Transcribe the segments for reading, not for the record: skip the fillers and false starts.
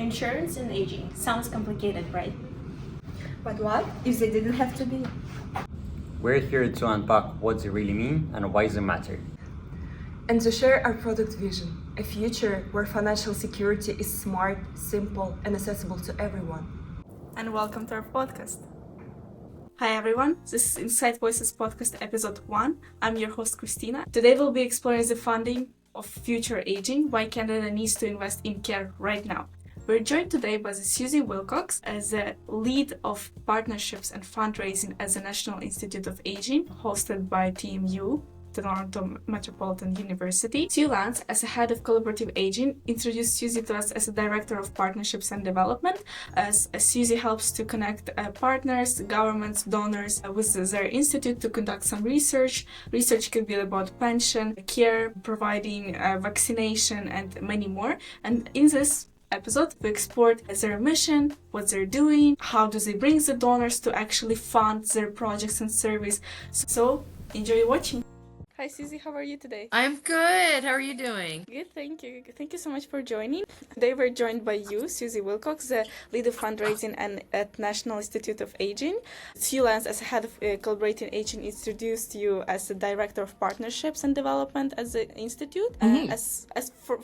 Insurance and aging. Sounds complicated, right? But what if they didn't have to be? We're here to unpack what they really mean and why they matter. And to share our product vision, a future where financial security is smart, simple, and accessible to everyone. And welcome to our podcast. Hi everyone, this is Inside Voices podcast episode 1. I'm your host Christina. Today we'll be exploring the funding of future aging, why Canada needs to invest in care right now. We're joined today by Susie Wilcox as the lead of partnerships and fundraising at the National Institute of Aging, hosted by TMU, Toronto Metropolitan University. Sue Lance, as a head of collaborative aging, introduced Susie to us as a director of partnerships and development, as Susie helps to connect partners, governments, donors with their institute to conduct some research. Research could be about pension, care, providing vaccination, and many more. And in this episode, we explored their mission, what they're doing, how do they bring the donors to actually fund their projects and service. So enjoy watching. Hi Susie, how are you today? I'm good. How are you doing? Good, thank you. Thank you so much for joining. Today we're joined by you, Susie Wilcox, the lead of fundraising and at National Institute of Aging. Sue Lance, as head of collaborating aging, introduced you as the director of partnerships and development at the institute.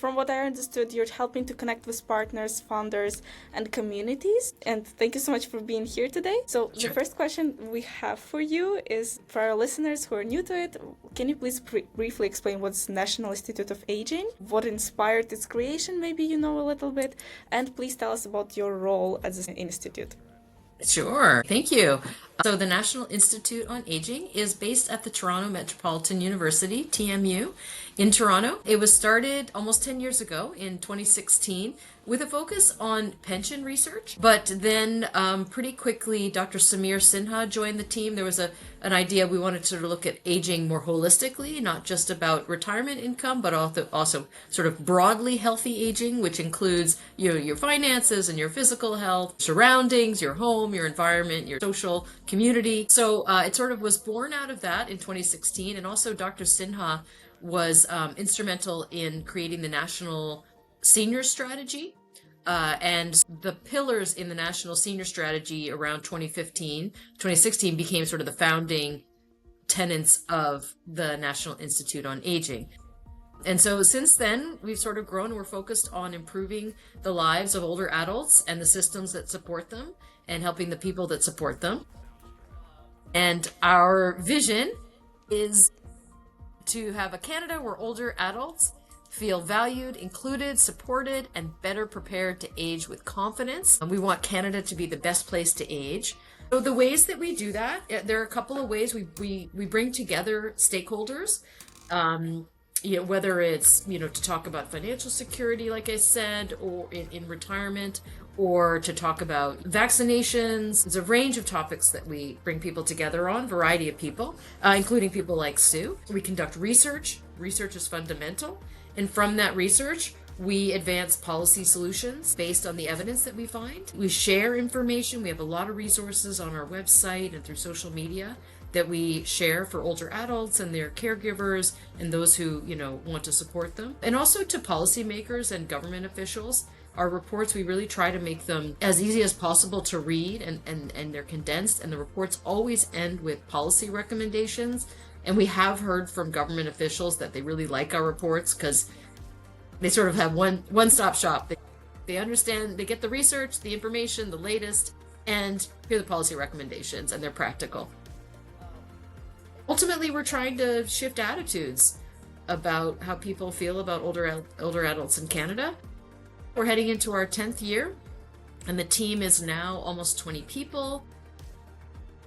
From what I understood, you're helping to connect with partners, founders, and communities. And thank you so much for being here today. So Sure. The first question we have for you is, for our listeners who are new to it, can you please briefly explain what's National Institute of Aging, what inspired its creation, maybe you know a little bit, and please tell us about your role at the institute. Sure. Thank you. So the National Institute on Aging is based at the Toronto Metropolitan University, TMU, in Toronto. It was started almost 10 years ago in 2016 with a focus on pension research. But then pretty quickly, Dr. Samir Sinha joined the team. There was an idea we wanted to look at aging more holistically, not just about retirement income, but also sort of broadly healthy aging, which includes your finances and your physical health, surroundings, your home, your environment, your social community. So it sort of was born out of that in 2016. And also Dr. Sinha was instrumental in creating the National Senior Strategy. And the pillars in the National Senior Strategy around 2016 became sort of the founding tenets of the National Institute on Aging. And so since then, we've sort of grown. We're focused on improving the lives of older adults and the systems that support them and helping the people that support them. And our vision is to have a Canada where older adults feel valued, included, supported, and better prepared to age with confidence. And we want Canada to be the best place to age. So the ways that we do that, there are a couple of ways we bring together stakeholders. Whether it's, to talk about financial security, like I said, or in retirement, or to talk about vaccinations. There's a range of topics that we bring people together on, variety of people, including people like Sue. We conduct research. Research is fundamental. And from that research, we advance policy solutions based on the evidence that we find. We share information. We have a lot of resources on our website and through social media that we share for older adults and their caregivers and those who, want to support them. And also to policymakers and government officials. Our reports, we really try to make them as easy as possible to read, and they're condensed, and the reports always end with policy recommendations. And we have heard from government officials that they really like our reports because they sort of have one-stop shop. They understand, they get the research, the information, the latest, and hear the policy recommendations, and they're practical. Ultimately, we're trying to shift attitudes about how people feel about older adults in Canada. We're heading into our 10th year, and the team is now almost 20 people.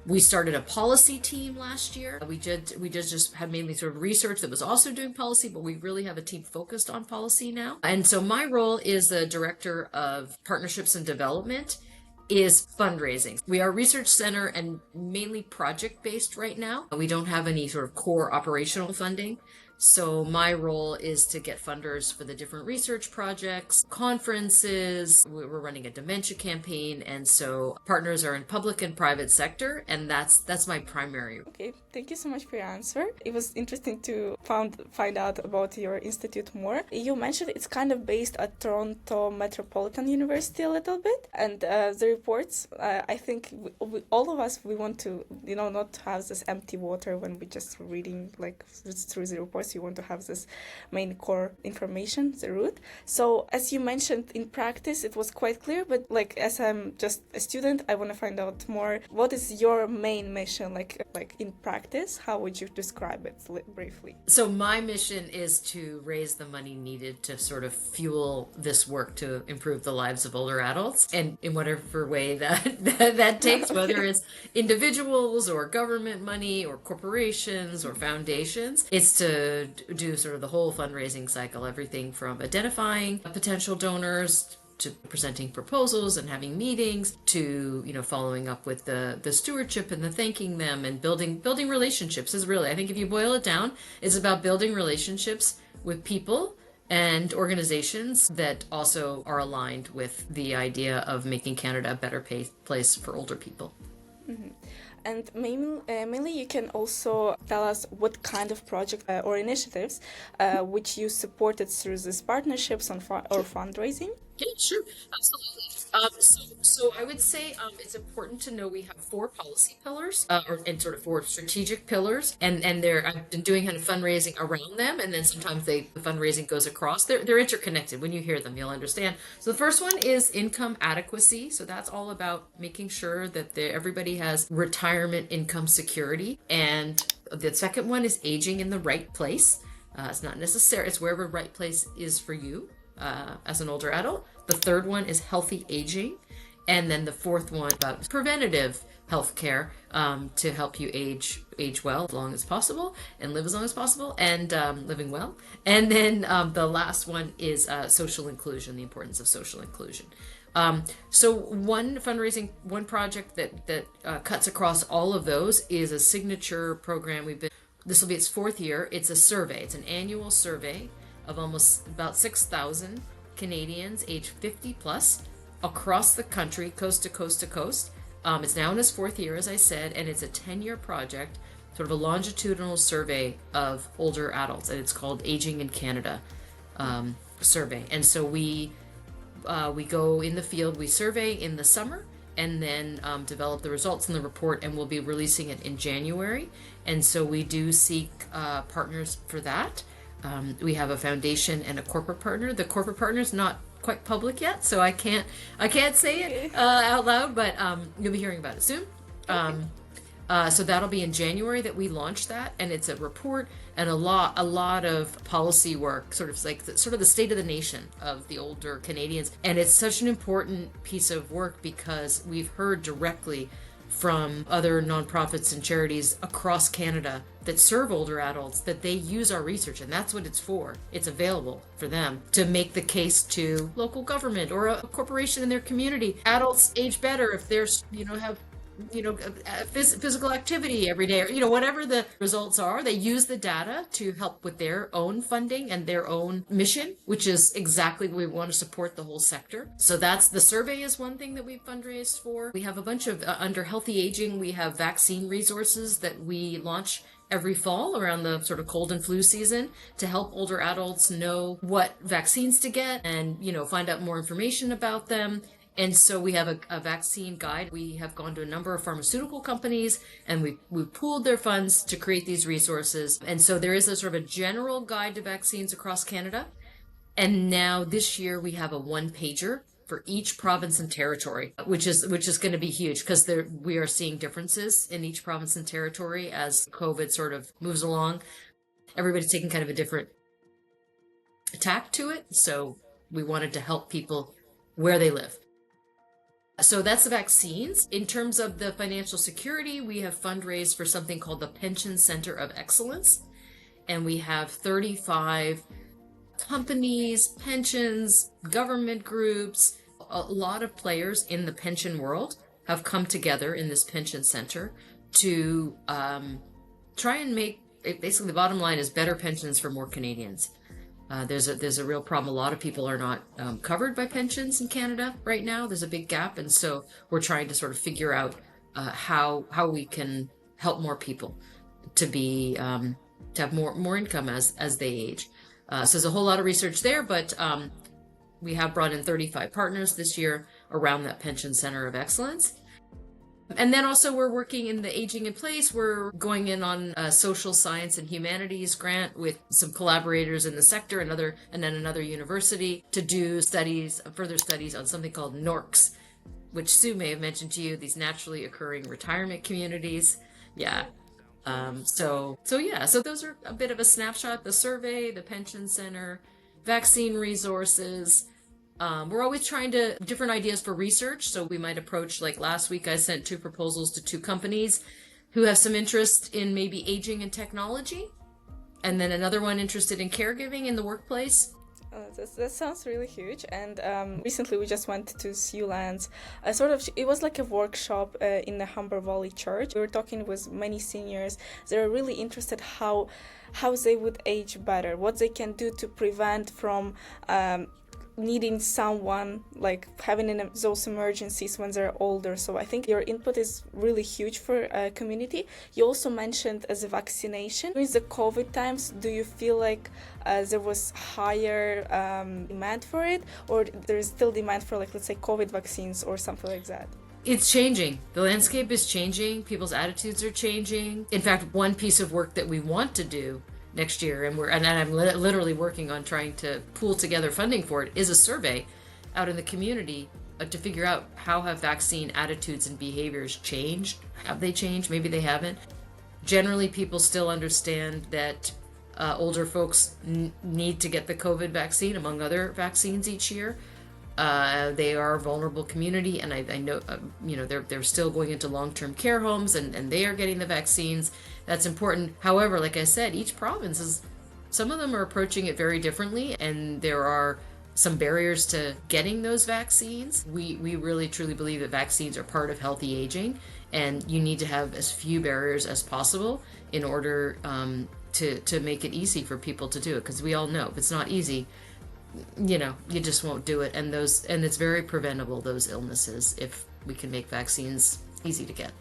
We started a policy team last year. We just had mainly sort of research that was also doing policy, but we really have a team focused on policy now. And so my role is the director of partnerships and development, is fundraising. We are a research center and mainly project-based right now. We don't have any sort of core operational funding. So my role is to get funders for the different research projects, conferences. We're running a dementia campaign, and so partners are in public and private sector, and that's my primary. Okay, thank you so much for your answer. It was interesting to find out about your institute more. You mentioned it's kind of based at Toronto Metropolitan University a little bit, and the reports. I think all of us, we want to, not have this empty water when we just reading like through the reports. You want to have this main core information, the root. So as you mentioned, in practice it was quite clear, but like as I'm just a student, I want to find out more. What is your main mission, like in practice? How would you describe it briefly? So my mission is to raise the money needed to sort of fuel this work to improve the lives of older adults, and in whatever way that takes, whether it's individuals or government money or corporations or foundations. It's to do sort of the whole fundraising cycle, everything from identifying potential donors to presenting proposals and having meetings to following up with the stewardship and the thanking them and building relationships. Is really, I think, if you boil it down, it's about building relationships with people and organizations that also are aligned with the idea of making Canada a better place for older people. Mm-hmm. And mainly you can also tell us what kind of project or initiatives which you supported through these partnerships or fundraising. Yeah, sure, absolutely. So I would say it's important to know we have 4 policy pillars, and sort of 4 strategic pillars, and I've been doing kind of fundraising around them, and then sometimes the fundraising goes across. They're interconnected. When you hear them, you'll understand. So the first one is income adequacy. So that's all about making sure that everybody has retirement income security, and the second one is aging in the right place. It's not necessary. It's wherever right place is for you. As an older adult. The third one is healthy aging. And then the fourth one about preventative health care to help you age well as long as possible and live as long as possible and living well. And then the last one is social inclusion, the importance of social inclusion. So one project that cuts across all of those is a signature program. This will be its 4th year. It's a survey. It's an annual survey of about 6,000 Canadians aged 50 plus across the country, coast to coast to coast. It's now in its 4th year, as I said, and it's a 10-year project, sort of a longitudinal survey of older adults, and it's called Aging in Canada survey. And so we go in the field, we survey in the summer, and then develop the results in the report, and we'll be releasing it in January. And so we do seek partners for that. We have a foundation and a corporate partner. The corporate partner is not quite public yet, so I can't say it out loud, but you'll be hearing about it soon. So that'll be in January that we launch that, and it's a report and a lot of policy work, sort of the state of the nation of the older Canadians. And it's such an important piece of work because we've heard directly from other nonprofits and charities across Canada that serve older adults that they use our research, and that's what it's for. It's available for them to make the case to local government or a corporation in their community. Adults age better if they're have physical activity every day, or whatever the results are. They use the data to help with their own funding and their own mission, which is exactly what we want to support the whole sector. So that's the survey is one thing that we've fundraised for. We have a bunch of under healthy aging, we have vaccine resources that we launch every fall around the sort of cold and flu season to help older adults know what vaccines to get and find out more information about them. And so we have a vaccine guide. We have gone to a number of pharmaceutical companies, and we've pooled their funds to create these resources. And so there is a sort of a general guide to vaccines across Canada. And now this year we have a 1-pager for each province and territory, which is going to be huge because we are seeing differences in each province and territory as COVID sort of moves along. Everybody's taking kind of a different tack to it. So we wanted to help people where they live. So that's the vaccines. In terms of the financial security, we have fundraised for something called the Pension Center of Excellence. And we have 35 companies, pensions, government groups, a lot of players in the pension world have come together in this pension center to try and make basically the bottom line is better pensions for more Canadians. There's a real problem. A lot of people are not covered by pensions in Canada right now. There's a big gap, and so we're trying to sort of figure out how we can help more people to be to have more income as they age. So there's a whole lot of research there, but we have brought in 35 partners this year around that pension center of excellence. And then also we're working in the Aging in Place. We're going in on a social science and humanities grant with some collaborators in the sector and then another university to do further studies on something called NORCs, which Sue may have mentioned to you, these naturally occurring retirement communities. Yeah. So those are a bit of a snapshot: the survey, the pension center, vaccine resources. We're always trying to different ideas for research. So we might approach, like last week, I sent 2 proposals to 2 companies who have some interest in maybe aging and technology, and then another one interested in caregiving in the workplace. That sounds really huge. And recently we just went to Siouxlands. It was like a workshop in the Humber Valley Church. We were talking with many seniors. They were really interested how they would age better, what they can do to prevent from needing someone, like having those emergencies when they're older. So I think your input is really huge for a community. You also mentioned as a vaccination. During the COVID times, do you feel like there was higher demand for it, or there is still demand for, like, let's say, COVID vaccines or something like that? It's changing. The landscape is changing. People's attitudes are changing. In fact, one piece of work that we want to do next year, and I'm literally working on trying to pool together funding for it, is a survey out in the community to figure out how have vaccine attitudes and behaviors changed. Have they changed? Maybe they haven't. Generally, people still understand that older folks need to get the COVID vaccine, among other vaccines, each year. They are a vulnerable community, and I know they're still going into long-term care homes, and they are getting the vaccines. That's important. However, like I said, each province some of them are approaching it very differently, and there are some barriers to getting those vaccines. We really truly believe that vaccines are part of healthy aging, and you need to have as few barriers as possible in order to make it easy for people to do it, because we all know if it's not easy, you just won't do it. And it's very preventable, those illnesses, if we can make vaccines easy to get.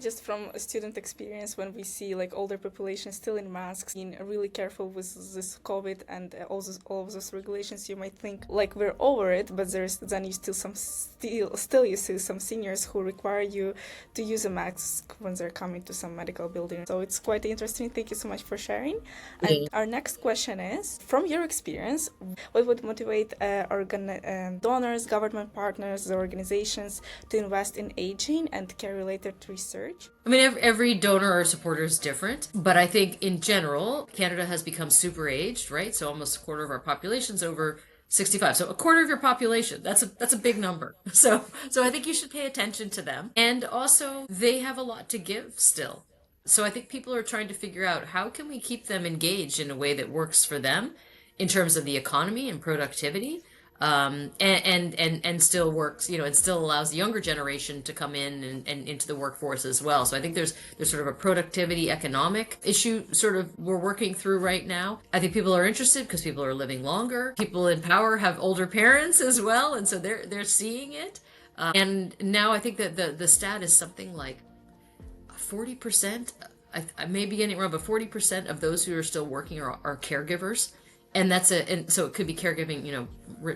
Just from a student experience, when we see like older population still in masks, being really careful with this COVID and all of those regulations, you might think like we're over it, but then you still you see some seniors who require you to use a mask when they're coming to some medical building. So it's quite interesting. Thank you so much for sharing. And our next question is, from your experience, what would motivate donors, government partners, the organizations to invest in aging and care-related research? I mean, every donor or supporter is different, but I think in general, Canada has become super aged, right? So almost a quarter of our population's over 65. So a quarter of your population, that's a big number. So I think you should pay attention to them. And also, they have a lot to give still. So I think people are trying to figure out, how can we keep them engaged in a way that works for them in terms of the economy and productivity, and still works, and still allows the younger generation to come in and into the workforce as well. So I think there's sort of a productivity economic issue sort of we're working through right now. I think people are interested because people are living longer. People in power have older parents as well, and so they're seeing it. And now I think that the stat is something like 40%. I may be getting it wrong, but 40% of those who are still working are caregivers. And so it could be caregiving,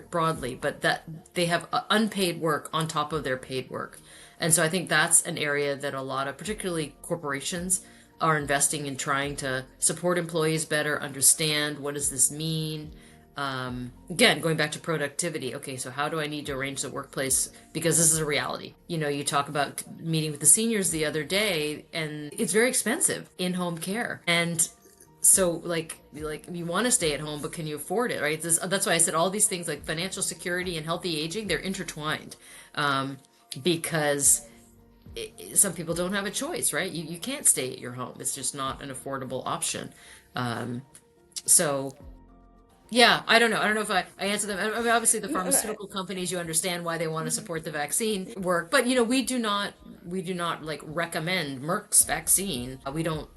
broadly, but that they have unpaid work on top of their paid work. And so I think that's an area that a lot of, particularly corporations, are investing in, trying to support employees better, understand what does this mean. Again, going back to productivity. Okay, so how do I need to arrange the workplace? Because this is a reality. You talk about meeting with the seniors the other day, and it's very expensive in-home care. And so like you want to stay at home, but can you afford it, right? That's why I said all these things like financial security and healthy aging, they're intertwined, because some people don't have a choice, right? You can't stay at your home. It's just not an affordable option. So yeah, I don't know if I answered them. I mean, obviously the pharmaceutical companies, you understand why they want to support the vaccine work, but we do not like recommend Merck's vaccine. We don't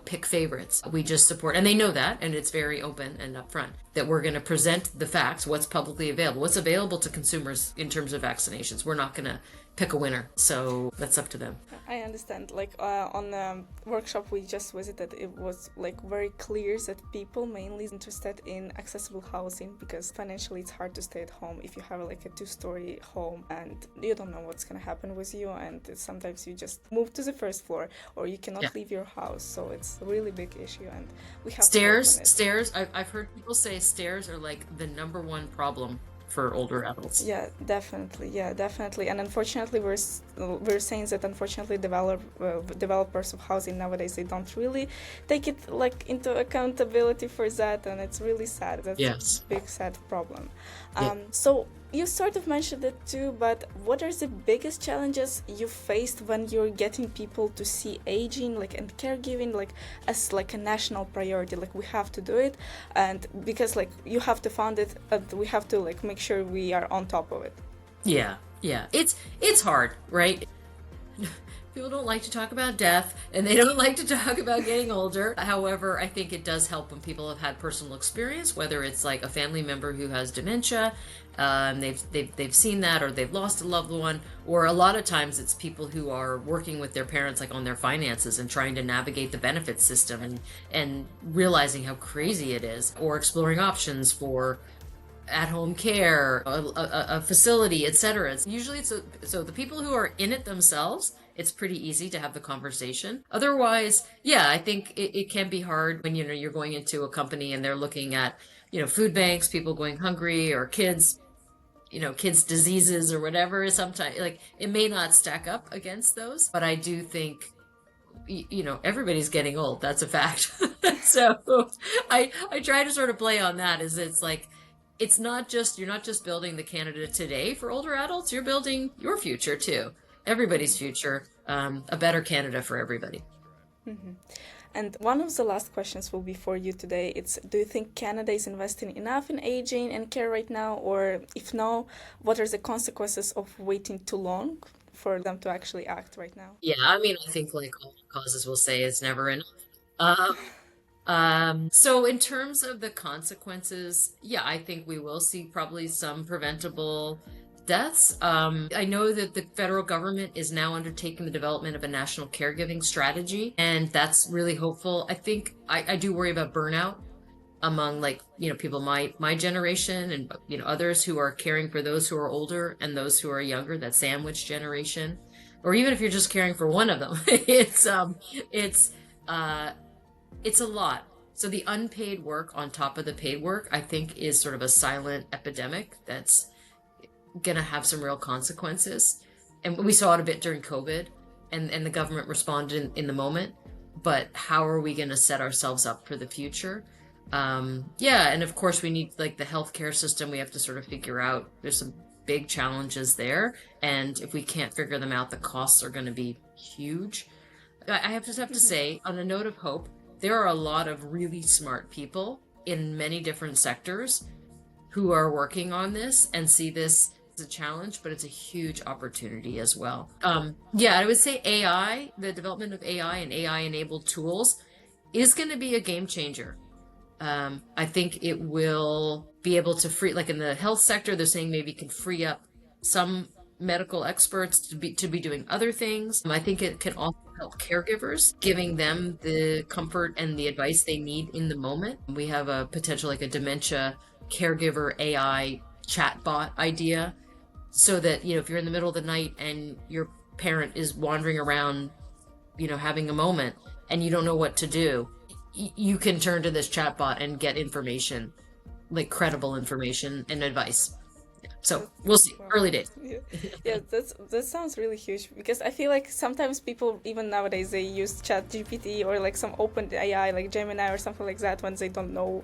pick favorites. We just support, and they know that, and it's very open and upfront that we're going to present the facts, what's publicly available, what's available to consumers in terms of vaccinations. We're not going to pick a winner, so that's up to them. I understand. Like on the workshop we just visited, it was like very clear that people mainly interested in accessible housing because financially it's hard to stay at home if you have like a 2-story home and you don't know what's gonna happen with you, and sometimes you just move to the first floor or you cannot leave your house. So it's a really big issue, and we have stairs. I've heard people say stairs are like the number one problem for older adults. Yeah, definitely. And unfortunately, we're saying that unfortunately developers of housing nowadays, they don't really take it like into accountability for that, and it's really sad. That's a big sad problem. So you sort of mentioned it too, but what are the biggest challenges you faced when you're getting people to see aging and caregiving as a national priority? Like we have to do it, and because you have to fund it, we have to make sure we are on top of it. Yeah. It's hard, right? People don't like to talk about death, and they don't like to talk about getting older. However, I think it does help when people have had personal experience, whether it's like a family member who has dementia, they've seen that, or they've lost a loved one, or a lot of times it's people who are working with their parents on their finances and trying to navigate the benefit system and realizing how crazy it is, or exploring options for at-home care, a facility, etc. Usually so the people who are in it themselves, it's pretty easy to have the conversation. Otherwise, I think it can be hard when you're going into a company and they're looking at food banks, people going hungry, or kids diseases or whatever. Sometimes it may not stack up against those, but I do think everybody's getting old. That's a fact. So I try to sort of play on that, is you're not just building the Canada today for older adults, you're building your future too. Everybody's future, a better Canada for everybody. Mm-hmm. And one of the last questions will be for you today. Do you think Canada is investing enough in aging and care right now? Or if no, what are the consequences of waiting too long for them to actually act right now? Yeah, I think all causes will say it's never enough. So in terms of the consequences, I think we will see probably some preventable deaths. I know that the federal government is now undertaking the development of a national caregiving strategy, and that's really hopeful. I think I do worry about burnout among people my generation and others who are caring for those who are older and those who are younger, that sandwich generation, or even if you're just caring for one of them. It's a lot. So the unpaid work on top of the paid work, I think, is sort of a silent epidemic that's going to have some real consequences. And we saw it a bit during COVID, and the government responded in the moment. But how are we going to set ourselves up for the future? And of course we need the healthcare system. We have to sort of figure out, there's some big challenges there. And if we can't figure them out, the costs are going to be huge. I have to say, on a note of hope, there are a lot of really smart people in many different sectors who are working on this and see this as a challenge, but it's a huge opportunity as well. I would say AI, the development of AI and AI-enabled tools is going to be a game changer. I think it will be able to free, in the health sector, they're saying maybe it can free up some medical experts to be doing other things. I think it can also help caregivers, giving them the comfort and the advice they need in the moment. We have a potential a dementia caregiver AI chatbot idea, so that if you're in the middle of the night and your parent is wandering around, having a moment, and you don't know what to do, you can turn to this chatbot and get information, credible information and advice. So we'll see. Early days. That sounds really huge, because I feel like sometimes people, even nowadays, they use ChatGPT or some open AI like Gemini or something like that when they don't know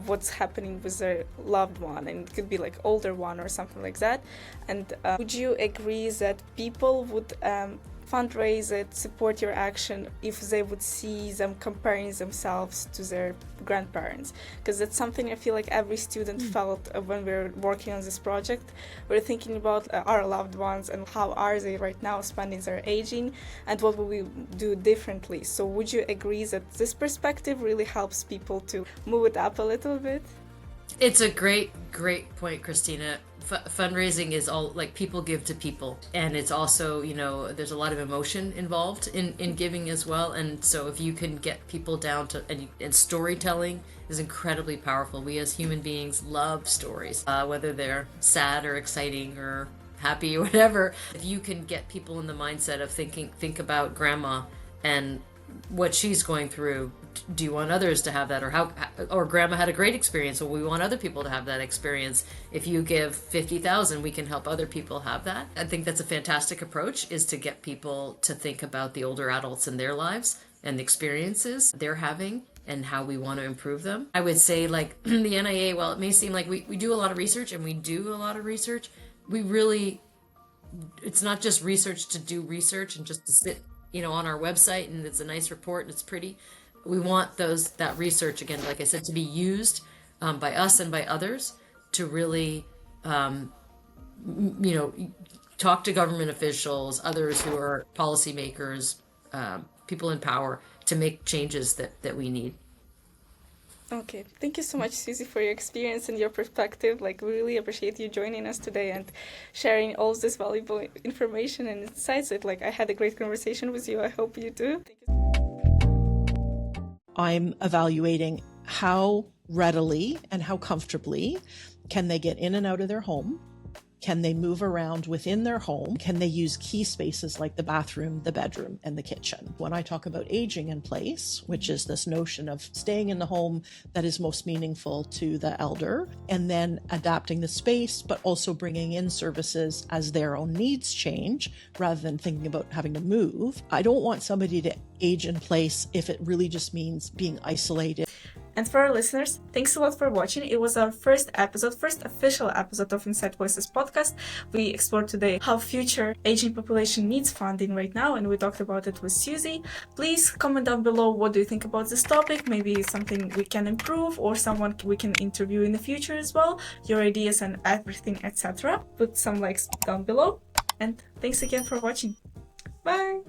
what's happening with their loved one, and it could be older one or something like that. And would you agree that people would fundraise it, support your action if they would see them comparing themselves to their grandparents. Because that's something I feel like every student felt when we were working on this project. We're thinking about our loved ones and how are they right now spending their aging and what will we do differently. So would you agree that this perspective really helps people to move it up a little bit? It's a great point, Christina. Fundraising is all like people give to people, and it's also, there's a lot of emotion involved in giving as well. And so if you can get people down to, and storytelling is incredibly powerful. We as human beings love stories, whether they're sad or exciting or happy or whatever. If you can get people in the mindset of think about grandma and what she's going through. Do you want others to have that, or grandma had a great experience, or we want other people to have that experience? If you give 50,000, we can help other people have that. I think that's a fantastic approach, is to get people to think about the older adults in their lives and the experiences they're having and how we want to improve them. I would say, like, the NIA, while it may seem like we do a lot of research, and we do a lot of research, it's not just research to do research and just to sit on our website and it's a nice report and it's pretty. We want that research, again, like I said, to be used by us and by others to really, talk to government officials, others who are policymakers, people in power, to make changes that we need. Okay, thank you so much, Susie, for your experience and your perspective. Like, we really appreciate you joining us today and sharing all of this valuable information and insights. I had a great conversation with you. I hope you do. I'm evaluating how readily and how comfortably can they get in and out of their home. Can they move around within their home? Can they use key spaces like the bathroom, the bedroom, and the kitchen? When I talk about aging in place, which is this notion of staying in the home that is most meaningful to the elder, and then adapting the space, but also bringing in services as their own needs change, rather than thinking about having to move. I don't want somebody to age in place if it really just means being isolated. And for our listeners, thanks a lot for watching. It was our first official episode of Inside Voices podcast. We explored today how future aging population needs funding right now, and we talked about it with Susie. Please comment down below, what do you think about this topic? Maybe something we can improve, or someone we can interview in the future as well. Your ideas and everything, etc. Put some likes down below. And thanks again for watching. Bye!